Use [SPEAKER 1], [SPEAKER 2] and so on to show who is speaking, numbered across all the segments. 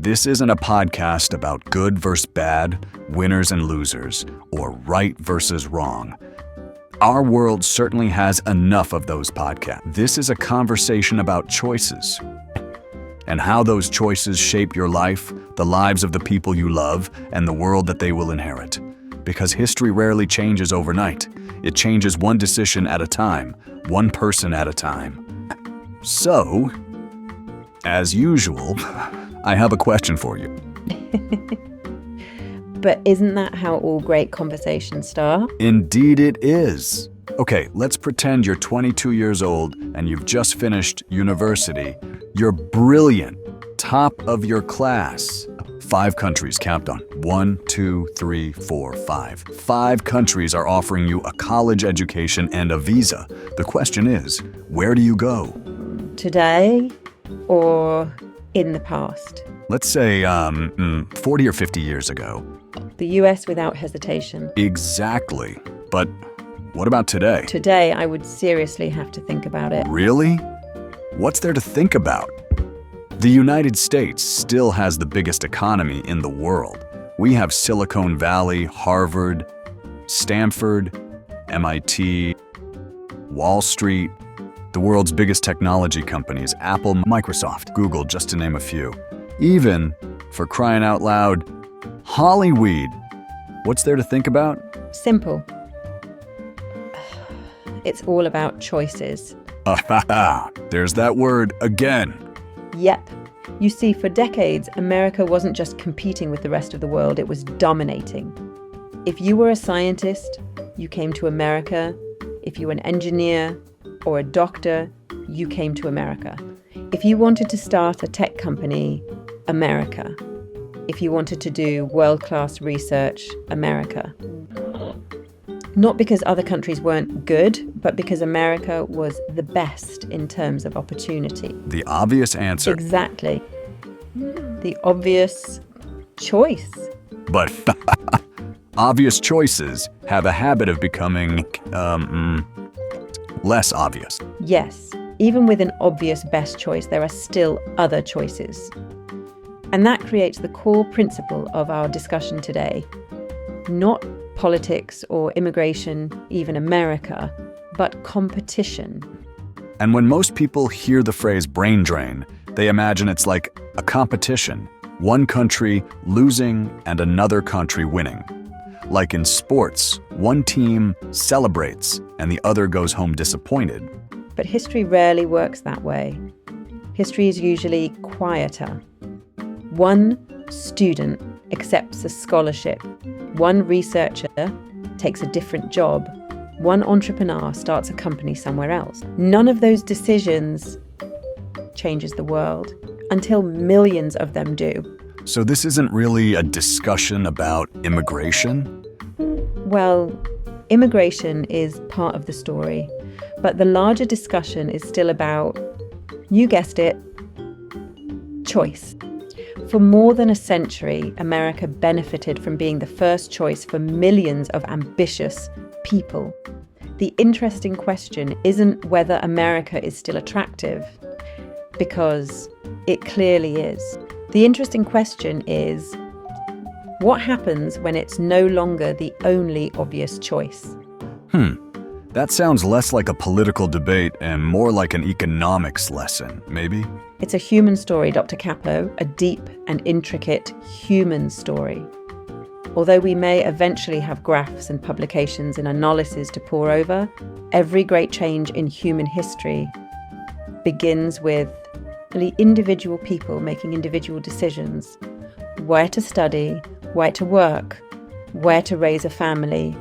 [SPEAKER 1] This isn't a podcast about good versus bad, winners and losers, or right versus wrong. Our world certainly has enough of those podcasts. This is a conversation about choices and how those choices shape your life, the lives of the people you love, and the world that they will inherit. Because history rarely changes overnight. It changes one decision at a time, one person at a time. So, as usual, I have a question for you.
[SPEAKER 2] But isn't that how all great conversations start?
[SPEAKER 1] Indeed it is. Okay, let's pretend you're 22 years old and you've just finished university. You're brilliant, top of your class. 5 countries, count on. 1, 2, 3, 4, 5. 5 countries are offering you a college education and a visa. The question is, where do you go?
[SPEAKER 2] Today or in the past?
[SPEAKER 1] Let's say 40 or 50 years ago.
[SPEAKER 2] The US without hesitation.
[SPEAKER 1] Exactly. But what about today?
[SPEAKER 2] Today, I would seriously have to think about it.
[SPEAKER 1] Really? What's there to think about? The United States still has the biggest economy in the world. We have Silicon Valley, Harvard, Stanford, MIT, Wall Street, the world's biggest technology companies, Apple, Microsoft, Google, just to name a few. Even, for crying out loud, Hollyweed. What's there to think about?
[SPEAKER 2] Simple. It's all about choices.
[SPEAKER 1] There's that word again.
[SPEAKER 2] Yep. You see, for decades, America wasn't just competing with the rest of the world, it was dominating. If you were a scientist, you came to America. If you were an engineer or a doctor, you came to America. If you wanted to start a tech company, America. If you wanted to do world-class research, America. Not because other countries weren't good, but because America was the best in terms of opportunity.
[SPEAKER 1] The obvious answer.
[SPEAKER 2] Exactly. The obvious choice.
[SPEAKER 1] But obvious choices have a habit of becoming, less obvious.
[SPEAKER 2] Yes, even with an obvious best choice, there are still other choices. And that creates the core principle of our discussion today. Not politics or immigration, even America, but competition.
[SPEAKER 1] And when most people hear the phrase brain drain, they imagine it's like a competition, one country losing and another country winning. Like in sports, one team celebrates and the other goes home disappointed.
[SPEAKER 2] But history rarely works that way. History is usually quieter. One student accepts a scholarship. One researcher takes a different job. One entrepreneur starts a company somewhere else. None of those decisions changes the world until millions of them do.
[SPEAKER 1] So this isn't really a discussion about immigration?
[SPEAKER 2] Well, immigration is part of the story, but the larger discussion is still about, you guessed it, choice. For more than a century, America benefited from being the first choice for millions of ambitious people. The interesting question isn't whether America is still attractive, because it clearly is. The interesting question is, what happens when it's no longer the only obvious choice?
[SPEAKER 1] That sounds less like a political debate and more like an economics lesson, maybe?
[SPEAKER 2] It's a human story, Dr. Capo, a deep and intricate human story. Although we may eventually have graphs and publications and analyses to pore over, every great change in human history begins with the individual people making individual decisions. Where to study, where to work, where to raise a family,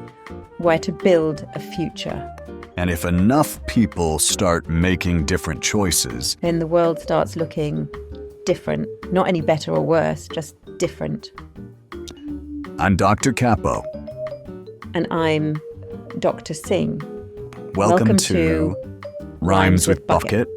[SPEAKER 2] where to build a future.
[SPEAKER 1] And if enough people start making different choices,
[SPEAKER 2] then the world starts looking different. Not any better or worse, just different.
[SPEAKER 1] I'm Dr. Capo.
[SPEAKER 2] And I'm Dr. Singh.
[SPEAKER 1] Welcome to Rhymes with Bucket.